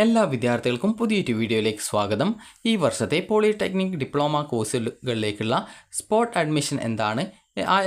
എല്ലാ വിദ്യാർത്ഥികൾക്കും പുതിയൊരു വീഡിയോയിലേക്ക് സ്വാഗതം. ഈ വർഷത്തെ പോളിടെക്നിക് ഡിപ്ലോമ കോഴ്സുകളിലേക്കുള്ള സ്പോട്ട് അഡ്മിഷൻ എന്താണ്,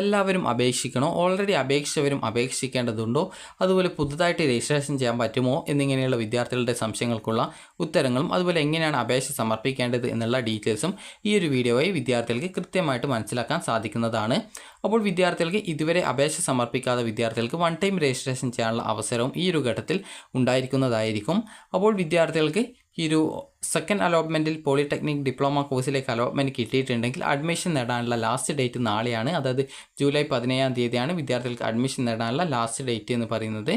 എല്ലാവരും അപേക്ഷിക്കണോ, ഓൾറെഡി അപേക്ഷിച്ചവരും അപേക്ഷിക്കേണ്ടതുണ്ടോ, അതുപോലെ പുതുതായിട്ട് രജിസ്ട്രേഷൻ ചെയ്യാൻ പറ്റുമോ എന്നിങ്ങനെയുള്ള വിദ്യാർത്ഥികളുടെ സംശയങ്ങൾക്കുള്ള ഉത്തരങ്ങളും അതുപോലെ എങ്ങനെയാണ് അപേക്ഷ സമർപ്പിക്കേണ്ടത് എന്നുള്ള ഡീറ്റെയിൽസും ഈ ഒരു വീഡിയോയിൽ വിദ്യാർത്ഥികൾക്ക് കൃത്യമായിട്ട് മനസ്സിലാക്കാൻ സാധിക്കുന്നതാണ്. അപ്പോൾ വിദ്യാർത്ഥികൾക്ക് ഇതുവരെ അപേക്ഷ സമർപ്പിക്കാത്ത വിദ്യാർത്ഥികൾക്ക് വൺ ടൈം രജിസ്ട്രേഷൻ ചെയ്യാനുള്ള അവസരവും ഈ ഒരു ഘട്ടത്തിൽ ഉണ്ടായിരിക്കുന്നതായിരിക്കും. അപ്പോൾ വിദ്യാർത്ഥികൾക്ക് ഈ ഒരു സെക്കൻഡ് അലോട്ട്മെൻറ്റിൽ പോളിടെക്നിക് ഡിപ്ലോമ കോഴ്സിലേക്ക് അലോട്ട്മെൻറ്റ് കിട്ടിയിട്ടുണ്ടെങ്കിൽ അഡ്മിഷൻ നേടാനുള്ള ലാസ്റ്റ് ഡേറ്റ് നാളെയാണ്. അതായത് ജൂലൈ 17-ാം തീയതിയാണ് വിദ്യാർത്ഥികൾക്ക് അഡ്മിഷൻ നേടാനുള്ള ലാസ്റ്റ് ഡേറ്റ് എന്ന് പറയുന്നത്.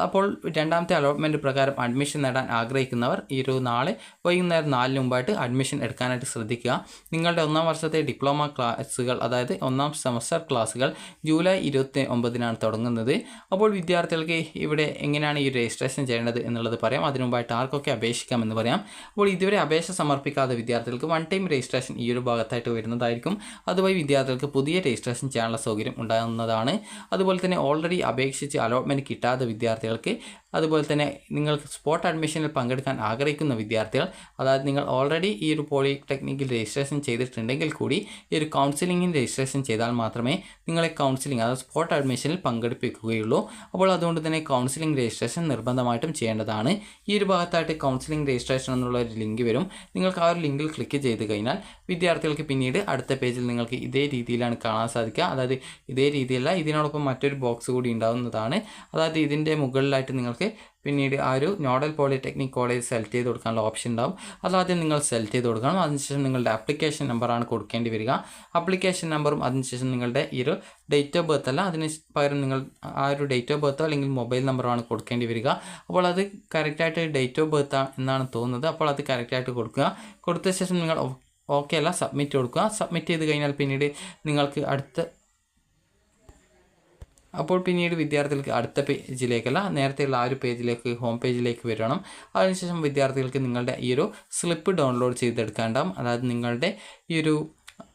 അപ്പോൾ രണ്ടാമത്തെ അലോട്ട്മെൻറ്റ് പ്രകാരം അഡ്മിഷൻ നേടാൻ ആഗ്രഹിക്കുന്നവർ ഈ ഒരു നാളെ വൈകുന്നേരം 4-ന് മുമ്പായിട്ട് അഡ്മിഷൻ എടുക്കാനായിട്ട് ശ്രദ്ധിക്കുക. നിങ്ങളുടെ ഒന്നാം വർഷത്തെ ഡിപ്ലോമ ക്ലാസ്സുകൾ, അതായത് ഒന്നാം സെമസ്റ്റർ ക്ലാസ്സുകൾ ജൂലൈ 29-നാണ് തുടങ്ങുന്നത്. അപ്പോൾ വിദ്യാർത്ഥികൾക്ക് ഇവിടെ എങ്ങനെയാണ് ഈ രജിസ്ട്രേഷൻ ചെയ്യേണ്ടത് എന്നുള്ളത് പറയാം. അതിനു മുമ്പായിട്ട് ആർക്കൊക്കെ അപേക്ഷിക്കാം എന്ന് പറയാം. അപ്പോൾ ഇതുവരെ അപേക്ഷ സമർപ്പിക്കാത്ത വിദ്യാർത്ഥികൾക്ക് വൺ ടൈം രജിസ്ട്രേഷൻ ഈ ഒരു ഭാഗത്തായിട്ട് വരുന്നതായിരിക്കും. അതുവഴി വിദ്യാർത്ഥികൾക്ക് പുതിയ രജിസ്ട്രേഷൻ ചെയ്യാനുള്ള സൗകര്യം ഉണ്ടാകുന്നതാണ്. അതുപോലെ തന്നെ ഓൾറെഡി അപേക്ഷിച്ച് അലോട്ട്മെൻറ്റ് കിട്ടാത്ത വിദ്യാർത്ഥികൾക്ക്, അതുപോലെ തന്നെ നിങ്ങൾക്ക് സ്പോട്ട് അഡ്മിഷനിൽ പങ്കെടുക്കാൻ ആഗ്രഹിക്കുന്ന വിദ്യാർത്ഥികൾ, അതായത് നിങ്ങൾ ഓൾറെഡി ഈ ഒരു പോളിടെക്നിക്കിൽ രജിസ്ട്രേഷൻ ചെയ്തിട്ടുണ്ടെങ്കിൽ കൂടി ഈ ഒരു കൗൺസിലിംഗിൽ രജിസ്ട്രേഷൻ ചെയ്താൽ മാത്രമേ നിങ്ങളെ കൗൺസിലിംഗ്, അതായത് സ്പോട്ട് അഡ്മിഷനിൽ പങ്കെടുപ്പിക്കുകയുള്ളൂ. അപ്പോൾ അതുകൊണ്ട് തന്നെ കൗൺസിലിംഗ് രജിസ്ട്രേഷൻ നിർബന്ധമായിട്ടും ചെയ്യേണ്ടതാണ്. ഈ ഒരു ഭാഗത്തായിട്ട് കൗൺസിലിംഗ് രജിസ്ട്രേഷൻ എന്നുള്ള ഒരു ലിങ്ക് വരും. നിങ്ങൾക്ക് ആ ഒരു ലിങ്കിൽ ക്ലിക്ക് ചെയ്ത് കഴിഞ്ഞാൽ വിദ്യാർത്ഥികൾക്ക് പിന്നീട് അടുത്ത പേജിൽ നിങ്ങൾക്ക് ഇതേ രീതിയിലാണ് കാണാൻ സാധിക്കുക. അതായത് ഇതേ രീതിയല്ല, ഇതിനോടൊപ്പം മറ്റൊരു ബോക്സ് കൂടി ഉണ്ടാകുന്നതാണ്. അതായത് ഇതിൻ്റെ മുകളിലായിട്ട് നിങ്ങൾക്ക് പിന്നീട് ആ ഒരു നോഡൽ പോളിടെക്നിക് കോളേജ് സെലക്ട് ചെയ്ത് കൊടുക്കാനുള്ള ഓപ്ഷൻ ഉണ്ടാവും. അതാദ്യം നിങ്ങൾ സെലക്ട് ചെയ്ത് കൊടുക്കണം. അതിനുശേഷം നിങ്ങളുടെ ആപ്ലിക്കേഷൻ നമ്പറാണ് കൊടുക്കേണ്ടി വരിക. ആപ്ലിക്കേഷൻ നമ്പറും അതിനുശേഷം നിങ്ങളുടെ ഈ ഒരു ഡേറ്റ് ഓഫ് ബർത്ത് അല്ല, അതിന് പകരം നിങ്ങൾ ആ ഒരു ഡേറ്റ് ഓഫ് ബർത്തോ അല്ലെങ്കിൽ മൊബൈൽ നമ്പറാണ് കൊടുക്കേണ്ടി വരിക. അപ്പോൾ അത് കറക്റ്റായിട്ട് ഡേറ്റ് ഓഫ് ബർത്ത് എന്നാണ് തോന്നുന്നത്. അപ്പോൾ അത് കറക്റ്റായിട്ട് കൊടുക്കുക. കൊടുത്ത ശേഷം നിങ്ങൾ ഓക്കെ അല്ല സബ്മിറ്റ് കൊടുക്കുക. സബ്മിറ്റ് ചെയ്ത് കഴിഞ്ഞാൽ പിന്നീട് നിങ്ങൾക്ക് അപ്പോൾ പിന്നീട് വിദ്യാർത്ഥികൾക്ക് അടുത്ത പേജിലേക്കല്ല, നേരത്തെയുള്ള ആ ഒരു പേജിലേക്ക്, ഹോം പേജിലേക്ക് വരണം. അതിനുശേഷം വിദ്യാർത്ഥികൾക്ക് നിങ്ങളുടെ ഈ ഒരു സ്ലിപ്പ് ഡൗൺലോഡ് ചെയ്തെടുക്കേണ്ടാവും. അതായത് നിങ്ങളുടെ ഈ ഒരു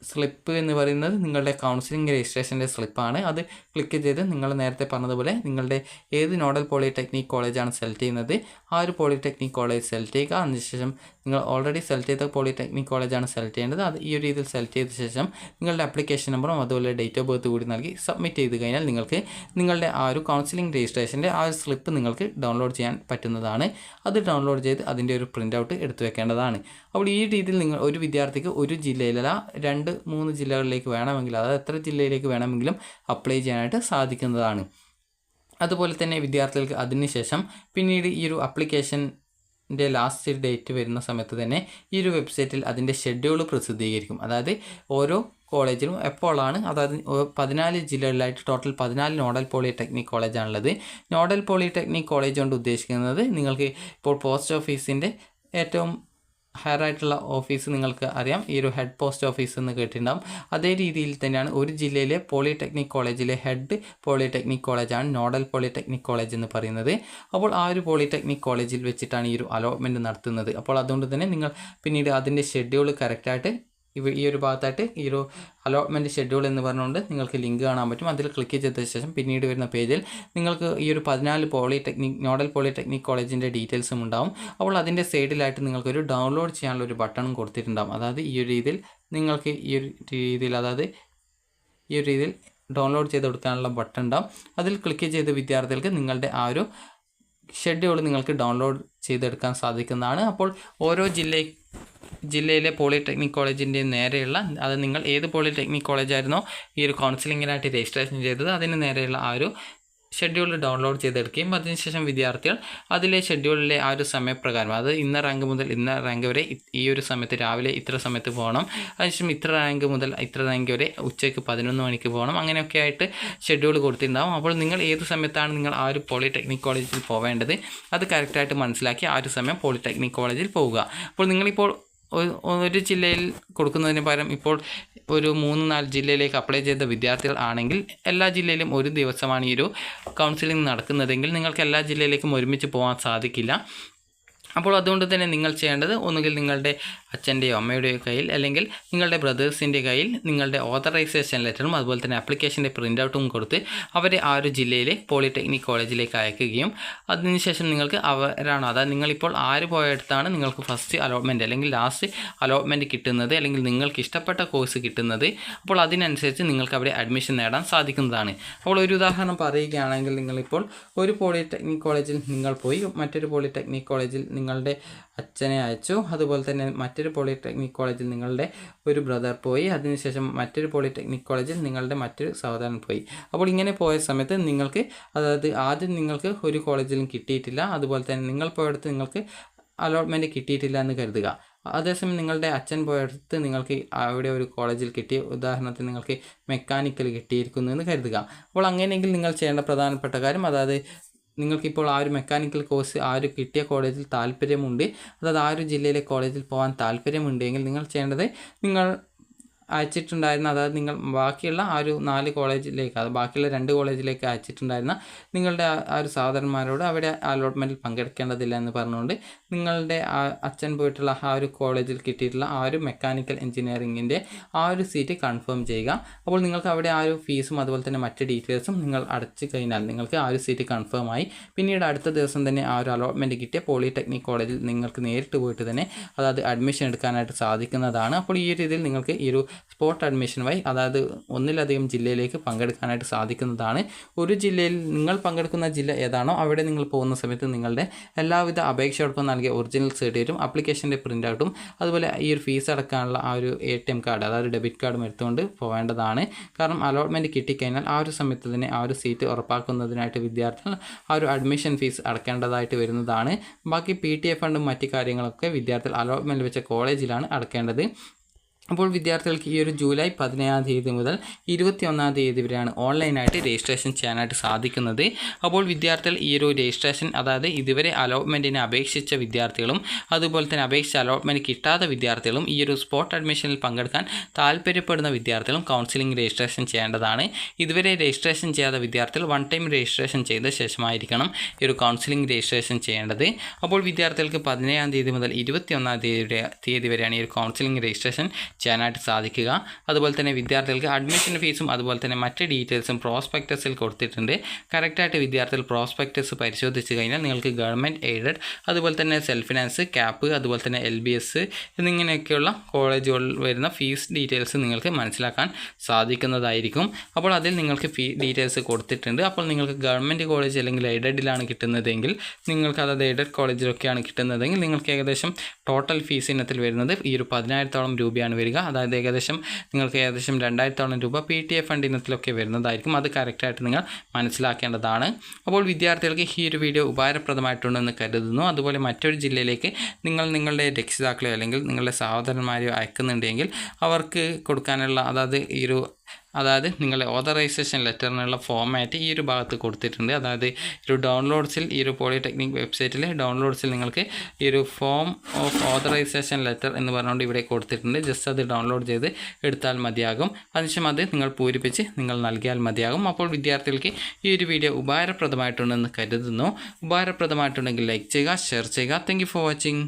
സ്ലിപ്പ് എന്ന് പറയുന്നത് നിങ്ങളുടെ കൗൺസിലിംഗ് രജിസ്ട്രേഷൻ്റെ സ്ലിപ്പാണ്. അത് ക്ലിക്ക് ചെയ്ത് നിങ്ങൾ നേരത്തെ പറഞ്ഞതുപോലെ നിങ്ങളുടെ ഏത് നോഡൽ പോളിടെക്നിക് കോളേജാണ് സെലക്ട് ചെയ്യുന്നത് ആ ഒരു പോളിടെക്നിക് കോളേജ് സെലക്ട് ചെയ്യുക. അതിനുശേഷം നിങ്ങൾ ഓൾറെഡി സെലക്ട് ചെയ്ത പോളിടെക്നിക് കോളേജാണ് സെലക്ട് ചെയ്യേണ്ടത്. അത് ഈ ഒരു രീതിയിൽ സെലക്ട് ചെയ്ത ശേഷം നിങ്ങളുടെ ആപ്ലിക്കേഷൻ നമ്പറും അതുപോലെ ഡേറ്റ് ഓഫ് ബർത്ത് കൂടി നൽകി സബ്മിറ്റ് ചെയ്ത് കഴിഞ്ഞാൽ നിങ്ങൾക്ക് നിങ്ങളുടെ ആ ഒരു കൗൺസിലിംഗ് രജിസ്ട്രേഷൻ്റെ ആ ഒരു സ്ലിപ്പ് നിങ്ങൾക്ക് ഡൗൺലോഡ് ചെയ്യാൻ പറ്റുന്നതാണ്. അത് ഡൗൺലോഡ് ചെയ്ത് അതിൻ്റെ ഒരു പ്രിൻ്റ് ഔട്ട് എടുത്തു വെക്കേണ്ടതാണ്. അപ്പോൾ ഈ രീതിയിൽ നിങ്ങൾ ഒരു വിദ്യാർത്ഥിക്ക് ഒരു ജില്ലയിലല്ല 2-3 ജില്ലകളിലേക്ക് വേണമെങ്കിൽ, അതായത് എത്ര ജില്ലയിലേക്ക് വേണമെങ്കിലും അപ്ലൈ ചെയ്യാനായിട്ട് സാധിക്കുന്നതാണ്. അതുപോലെ തന്നെ വിദ്യാർത്ഥികൾക്ക് അതിനുശേഷം പിന്നീട് ഈ ഒരു ആപ്ലിക്കേഷൻ്റെ ലാസ്റ്റ് ഡേറ്റ് വരുന്ന സമയത്ത് തന്നെ ഈ ഒരു വെബ്സൈറ്റിൽ അതിൻ്റെ ഷെഡ്യൂൾ പ്രസിദ്ധീകരിക്കും. അതായത് ഓരോ കോളേജിലും എപ്പോഴാണ്, അതായത് 14 ജില്ലകളിലായിട്ട് ടോട്ടൽ 14 നോഡൽ പോളിടെക്നിക് കോളേജാണുള്ളത്. നോഡൽ പോളിടെക്നിക് കോളേജ് കൊണ്ട് ഉദ്ദേശിക്കുന്നത് നിങ്ങൾക്ക് ഇപ്പോൾ പോസ്റ്റ് ഓഫീസിൻ്റെ ഏറ്റവും ഹയർ ആയിട്ടുള്ള ഓഫീസ് നിങ്ങൾക്ക് അറിയാം, ഈ ഒരു ഹെഡ് പോസ്റ്റ് ഓഫീസ് എന്ന് കേട്ടിട്ടുണ്ടാകും. അതേ രീതിയിൽ തന്നെയാണ് ഒരു ജില്ലയിലെ പോളിടെക്നിക് കോളേജിലെ ഹെഡ് പോളിടെക്നിക് കോളേജാണ് നോഡൽ പോളിടെക്നിക് കോളേജ് എന്ന് പറയുന്നത്. അപ്പോൾ ആ ഒരു പോളിടെക്നിക് കോളേജിൽ വെച്ചിട്ടാണ് ഈ ഒരു അലോട്ട്മെൻറ്റ് നടത്തുന്നത്. അപ്പോൾ അതുകൊണ്ട് തന്നെ നിങ്ങൾ പിന്നീട് അതിൻ്റെ ഷെഡ്യൂൾ കറക്റ്റായിട്ട് ഈ ഒരു ഭാഗത്തായിട്ട് ഈ ഒരു അലോട്ട്മെൻറ്റ് ഷെഡ്യൂൾ എന്ന് പറഞ്ഞുകൊണ്ട് നിങ്ങൾക്ക് ലിങ്ക് കാണാൻ പറ്റും. അതിൽ ക്ലിക്ക് ചെയ്ത ശേഷം പിന്നീട് വരുന്ന പേജിൽ നിങ്ങൾക്ക് ഈ ഒരു 14 നോഡൽ പോളിടെക്നിക് കോളേജിൻ്റെ ഡീറ്റെയിൽസും ഉണ്ടാവും. അപ്പോൾ അതിൻ്റെ സൈഡിലായിട്ട് നിങ്ങൾക്കൊരു ഡൗൺലോഡ് ചെയ്യാനുള്ള ഒരു ബട്ടണും കൊടുത്തിട്ടുണ്ടാകും. അതായത് ഈ ഒരു രീതിയിൽ നിങ്ങൾക്ക് ഈ ഒരു രീതിയിൽ ഡൗൺലോഡ് ചെയ്ത് കൊടുക്കാനുള്ള ബട്ടൺ ഉണ്ടാവും. അതിൽ ക്ലിക്ക് ചെയ്ത് വിദ്യാർത്ഥികൾക്ക് നിങ്ങളുടെ ആ ഒരു ഷെഡ്യൂൾ നിങ്ങൾക്ക് ഡൗൺലോഡ് ചെയ്തെടുക്കാൻ സാധിക്കുന്നതാണ്. അപ്പോൾ ഓരോ ജില്ലയിലെ പോളിടെക്നിക് കോളേജിൻ്റെ നേരെയുള്ള, അത് നിങ്ങൾ ഏത് പോളിടെക്നിക് കോളേജായിരുന്നോ ഈ ഒരു കൗൺസിലിങ്ങിനായിട്ട് രജിസ്ട്രേഷൻ ചെയ്തത് അതിന് നേരെയുള്ള ആ ഒരു ഷെഡ്യൂൾ ഡൗൺലോഡ് ചെയ്തെടുക്കുകയും അതിനുശേഷം വിദ്യാർത്ഥികൾ അതിലെ ഷെഡ്യൂളിലെ ആ ഒരു സമയപ്രകാരം, അത് ഇന്ന റാങ്ക് മുതൽ ഇന്ന റാങ്ക് വരെ ഈ ഒരു സമയത്ത് രാവിലെ ഇത്ര സമയത്ത് പോകണം, അതിനുശേഷം ഇത്ര റാങ്ക് മുതൽ ഇത്ര റാങ്ക് വരെ ഉച്ചയ്ക്ക് 11 മണിക്ക് പോകണം, അങ്ങനെയൊക്കെ ആയിട്ട് ഷെഡ്യൂൾ കൊടുത്തിട്ടുണ്ടാകും. അപ്പോൾ നിങ്ങൾ ഏത് സമയത്താണ് നിങ്ങൾ ആ ഒരു പോളിടെക്നിക് കോളേജിൽ പോവേണ്ടത് അത് കറക്റ്റായിട്ട് മനസ്സിലാക്കി ആ ഒരു സമയം പോളിടെക്നിക് കോളേജിൽ പോവുക. അപ്പോൾ നിങ്ങളിപ്പോൾ ഒരു ജില്ലയിൽ കൊടുക്കുന്നതിന് പകരം ഇപ്പോൾ ഒരു 3-4 ജില്ലയിലേക്ക് അപ്ലൈ ചെയ്ത വിദ്യാർത്ഥികൾ ആണെങ്കിൽ എല്ലാ ജില്ലയിലും ഒരു ദിവസമാണ് ഈ ഒരു കൗൺസിലിംഗ് നടക്കുന്നതെങ്കിൽ നിങ്ങൾക്ക് എല്ലാ ജില്ലയിലേക്കും ഒരുമിച്ച് പോകാൻ സാധിക്കില്ല. അപ്പോൾ അതുകൊണ്ട് തന്നെ നിങ്ങൾ ചെയ്യേണ്ടത് ഒന്നുകിൽ നിങ്ങളുടെ അച്ഛൻ്റെയോ അമ്മയുടെയോ കയ്യിൽ അല്ലെങ്കിൽ നിങ്ങളുടെ ബ്രദേഴ്സിൻ്റെ കയ്യിൽ നിങ്ങളുടെ ഓതറൈസേഷൻ ലെറ്ററും അതുപോലെ തന്നെ ആപ്ലിക്കേഷൻ്റെ പ്രിൻ്റ് ഔട്ടും കൊടുത്ത് അവരെ ആ ഒരു ജില്ലയിലെ പോളിടെക്നിക് കോളേജിലേക്ക് അയക്കുകയും അതിനുശേഷം നിങ്ങൾക്ക് അവരാണോ അതായത് നിങ്ങളിപ്പോൾ ആര് പോയടുത്താണ് നിങ്ങൾക്ക് ഫസ്റ്റ് അലോട്ട്മെൻറ്റ് അല്ലെങ്കിൽ ലാസ്റ്റ് അലോട്ട്മെൻറ്റ് കിട്ടുന്നത് അല്ലെങ്കിൽ നിങ്ങൾക്ക് ഇഷ്ടപ്പെട്ട കോഴ്സ് കിട്ടുന്നത് അപ്പോൾ അതിനനുസരിച്ച് നിങ്ങൾക്ക് അവിടെ അഡ്മിഷൻ നേടാൻ സാധിക്കുന്നതാണ്. അപ്പോൾ ഒരു ഉദാഹരണം പറയുകയാണെങ്കിൽ നിങ്ങളിപ്പോൾ ഒരു പോളിടെക്നിക് കോളേജിൽ നിങ്ങൾ പോയി മറ്റൊരു പോളിടെക്നിക് കോളേജിൽ നിങ്ങളുടെ അച്ഛനെ അയച്ചു, അതുപോലെ തന്നെ മറ്റൊരു പോളിടെക്നിക് കോളേജിൽ നിങ്ങളുടെ ഒരു ബ്രദർ പോയി, അതിനുശേഷം മറ്റൊരു പോളിടെക്നിക് കോളേജിൽ നിങ്ങളുടെ മറ്റൊരു സഹോദരൻ പോയി. അപ്പോൾ ഇങ്ങനെ പോയ സമയത്ത് നിങ്ങൾക്ക് അതായത് ആദ്യം നിങ്ങൾക്ക് ഒരു കോളേജിലും കിട്ടിയിട്ടില്ല, അതുപോലെ തന്നെ നിങ്ങൾ പോയടുത്ത് നിങ്ങൾക്ക് അലോട്ട്മെൻറ്റ് കിട്ടിയിട്ടില്ല എന്ന് കരുതുക. അതേസമയം നിങ്ങളുടെ അച്ഛൻ പോയടുത്ത് നിങ്ങൾക്ക് അവിടെ ഒരു കോളേജിൽ കിട്ടി, ഉദാഹരണത്തിന് നിങ്ങൾക്ക് മെക്കാനിക്കൽ കിട്ടിയിരിക്കുന്നു എന്ന് കരുതുക. അപ്പോൾ അങ്ങനെയെങ്കിൽ നിങ്ങൾ ചെയ്യേണ്ട പ്രധാനപ്പെട്ട കാര്യം അതായത് നിങ്ങൾക്കിപ്പോൾ ആ ഒരു മെക്കാനിക്കൽ കോഴ്സ് ആ ഒരു കിട്ടിയ കോളേജിൽ താല്പര്യമുണ്ട്, അതായത് ആ ഒരു ജില്ലയിലെ കോളേജിൽ പോകാൻ താല്പര്യമുണ്ടെങ്കിൽ നിങ്ങൾ ചെയ്യേണ്ടത് നിങ്ങൾ അയച്ചിട്ടുണ്ടായിരുന്ന അതായത് നിങ്ങൾ ബാക്കിയുള്ള ആ ഒരു 4 കോളേജിലേക്ക് അത് ബാക്കിയുള്ള 2 കോളേജിലേക്ക് അയച്ചിട്ടുണ്ടായിരുന്ന നിങ്ങളുടെ ആ ഒരു സഹോദരന്മാരോട് അവിടെ അലോട്ട്മെൻറ്റിൽ പങ്കെടുക്കേണ്ടതില്ല എന്ന് പറഞ്ഞുകൊണ്ട് നിങ്ങളുടെ അച്ഛൻ പോയിട്ടുള്ള ആ ഒരു കോളേജിൽ കിട്ടിയിട്ടുള്ള ആ ഒരു മെക്കാനിക്കൽ എഞ്ചിനീയറിങ്ങിൻ്റെ ആ ഒരു സീറ്റ് കൺഫേം ചെയ്യുക. അപ്പോൾ നിങ്ങൾക്ക് അവിടെ ആ ഒരു ഫീസും അതുപോലെ തന്നെ മറ്റ് ഡീറ്റെയിൽസും നിങ്ങൾ അടച്ചു കഴിഞ്ഞാൽ നിങ്ങൾക്ക് ആ ഒരു സീറ്റ് കൺഫേം ആയി. പിന്നീട് അടുത്ത ദിവസം തന്നെ ആ ഒരു അലോട്ട്മെൻറ്റ് കിട്ടിയ പോളിടെക്നിക് കോളേജിൽ നിങ്ങൾക്ക് നേരിട്ട് പോയിട്ട് തന്നെ അതായത് അഡ്മിഷൻ എടുക്കാനായിട്ട് സാധിക്കുന്നതാണ്. അപ്പോൾ ഈ രീതിയിൽ നിങ്ങൾക്ക് ഈ ഒരു സ്പോട്ട് അഡ്മിഷൻ വഴി അതായത് ഒന്നിലധികം ജില്ലയിലേക്ക് പങ്കെടുക്കാനായിട്ട് സാധിക്കുന്നതാണ്. ഒരു ജില്ലയിൽ നിങ്ങൾ പങ്കെടുക്കുന്ന ജില്ല ഏതാണോ അവിടെ നിങ്ങൾ പോകുന്ന സമയത്ത് നിങ്ങളുടെ എല്ലാവിധ അപേക്ഷയോടൊപ്പം നൽകിയ ഒറിജിനൽ സർട്ടിഫിക്കറ്റും ആപ്ലിക്കേഷൻ്റെ പ്രിൻ്റ് ഔട്ടും അതുപോലെ ഈ ഒരു ഫീസ് അടക്കാനുള്ള ആ ഒരു ATM കാർഡ് അതായത് ഡെബിറ്റ് കാർഡും എടുത്തുകൊണ്ട് പോവേണ്ടതാണ്. കാരണം അലോട്ട്മെൻറ്റ് കിട്ടിക്കഴിഞ്ഞാൽ ആ ഒരു സമയത്ത് തന്നെ ആ ഒരു സീറ്റ് ഉറപ്പാക്കുന്നതിനായിട്ട് വിദ്യാർത്ഥികൾ ആ ഒരു അഡ്മിഷൻ ഫീസ് അടക്കേണ്ടതായിട്ട് വരുന്നതാണ്. ബാക്കി PTA ഫണ്ടും മറ്റു കാര്യങ്ങളൊക്കെ വിദ്യാർത്ഥികൾ അലോട്ട്മെൻറ്റ് വെച്ച കോളേജിലാണ് അടക്കേണ്ടത്. അപ്പോൾ വിദ്യാർത്ഥികൾക്ക് ഈ ഒരു ജൂലൈ 17-ാം തീയതി മുതൽ 21-ാം തീയതി വരെയാണ് ഓൺലൈനായിട്ട് രജിസ്ട്രേഷൻ ചെയ്യാനായിട്ട് സാധിക്കുന്നത്. അപ്പോൾ വിദ്യാർത്ഥികൾ ഈ ഒരു രജിസ്ട്രേഷൻ അതായത് ഇതുവരെ അലോട്ട്മെൻറ്റിന് അപേക്ഷിച്ച വിദ്യാർത്ഥികളും അതുപോലെ തന്നെ അപേക്ഷിച്ച അലോട്ട്മെൻറ്റ് കിട്ടാത്ത വിദ്യാർത്ഥികളും ഈ ഒരു സ്പോട്ട് അഡ്മിഷനിൽ പങ്കെടുക്കാൻ താല്പര്യപ്പെടുന്ന വിദ്യാർത്ഥികളും കൗൺസിലിംഗ് രജിസ്ട്രേഷൻ ചെയ്യേണ്ടതാണ്. ഇതുവരെ രജിസ്ട്രേഷൻ ചെയ്യാത്ത വിദ്യാർത്ഥികൾ 1 ടൈം രജിസ്ട്രേഷൻ ചെയ്ത ശേഷമായിരിക്കണം ഈ ഒരു കൗൺസിലിംഗ് രജിസ്ട്രേഷൻ ചെയ്യേണ്ടത്. അപ്പോൾ വിദ്യാർത്ഥികൾക്ക് 17-ാം തീയതി മുതൽ 21-ാം തീയതി വരെയാണ് ഈ ഒരു കൗൺസിലിംഗ് രജിസ്ട്രേഷൻ ചെയ്യാനായിട്ട് സാധിക്കുക. അതുപോലെ തന്നെ വിദ്യാർത്ഥികൾക്ക് അഡ്മിഷൻ ഫീസും അതുപോലെ തന്നെ മറ്റ് ഡീറ്റെയിൽസും പ്രോസ്പെക്ടസിൽ കൊടുത്തിട്ടുണ്ട്. കറക്റ്റായിട്ട് വിദ്യാർത്ഥികൾ പ്രോസ്പെക്ടസ് പരിശോധിച്ച് കഴിഞ്ഞാൽ നിങ്ങൾക്ക് ഗവൺമെൻറ് എയ്ഡഡ് അതുപോലെ തന്നെ സെൽഫ് ഫിനാൻസ് ക്യാപ്പ് അതുപോലെ തന്നെ LBS എന്നിങ്ങനെയൊക്കെയുള്ള കോളേജുകളിൽ വരുന്ന ഫീസ് ഡീറ്റെയിൽസ് നിങ്ങൾക്ക് മനസ്സിലാക്കാൻ സാധിക്കുന്നതായിരിക്കും. അപ്പോൾ അതിൽ നിങ്ങൾക്ക് ഫീ ഡീറ്റെയിൽസ് കൊടുത്തിട്ടുണ്ട്. അപ്പോൾ നിങ്ങൾക്ക് ഗവൺമെൻറ് കോളേജ് അല്ലെങ്കിൽ എയ്ഡഡിലാണ് കിട്ടുന്നതെങ്കിൽ നിങ്ങൾക്ക് അതായത് എയ്ഡഡ് കോളേജിലൊക്കെയാണ് കിട്ടുന്നതെങ്കിൽ നിങ്ങൾക്ക് ഏകദേശം ടോട്ടൽ ഫീസ് ഇനത്തിൽ വരുന്നത് ഈ ഒരു 10,000-ഓളം രൂപയാണ് വരിക. അതായത് നിങ്ങൾക്ക് ഏകദേശം 2,000-ഓളം രൂപ PTA ഫണ്ട് ഇനത്തിലൊക്കെ വരുന്നതായിരിക്കും. അത് കറക്റ്റായിട്ട് നിങ്ങൾ മനസ്സിലാക്കേണ്ടതാണ്. അപ്പോൾ വിദ്യാർത്ഥികൾക്ക് ഈ ഒരു വീഡിയോ ഉപകാരപ്രദമായിട്ടുണ്ടെന്ന് കരുതുന്നു. അതുപോലെ മറ്റൊരു ജില്ലയിലേക്ക് നിങ്ങളുടെ രക്ഷിതാക്കളെയോ അല്ലെങ്കിൽ നിങ്ങളുടെ സഹോദരന്മാരെയോ അയക്കുന്നുണ്ടെങ്കിൽ അവർക്ക് കൊടുക്കാനുള്ള അതായത് നിങ്ങളുടെ ഓതറൈസേഷൻ ലെറ്ററിനുള്ള ഫോമാറ്റ് ഈ ഒരു ഭാഗത്ത് കൊടുത്തിട്ടുണ്ട്. അതായത് ഒരു ഡൗൺലോഡ്സിൽ ഈ ഒരു പോളിടെക്നിക് വെബ്സൈറ്റിലെ ഡൗൺലോഡ്സിൽ നിങ്ങൾക്ക് ഈ ഒരു ഫോം ഓഫ് ഓതറൈസേഷൻ ലെറ്റർ എന്ന് പറഞ്ഞുകൊണ്ട് ഇവിടെ കൊടുത്തിട്ടുണ്ട്. ജസ്റ്റ് അത് ഡൗൺലോഡ് ചെയ്ത് എടുത്താൽ മതിയാകും. അതിനുശേഷം അത് നിങ്ങൾ പൂരിപ്പിച്ച് നിങ്ങൾ നൽകിയാൽ മതിയാകും. അപ്പോൾ വിദ്യാർത്ഥികൾക്ക് ഈ ഒരു വീഡിയോ ഉപകാരപ്രദമായിട്ടുണ്ടെന്ന് കരുതുന്നു. ഉപകാരപ്രദമായിട്ടുണ്ടെങ്കിൽ ലൈക്ക് ചെയ്യുക, ഷെയർ ചെയ്യുക. Thank you for watching.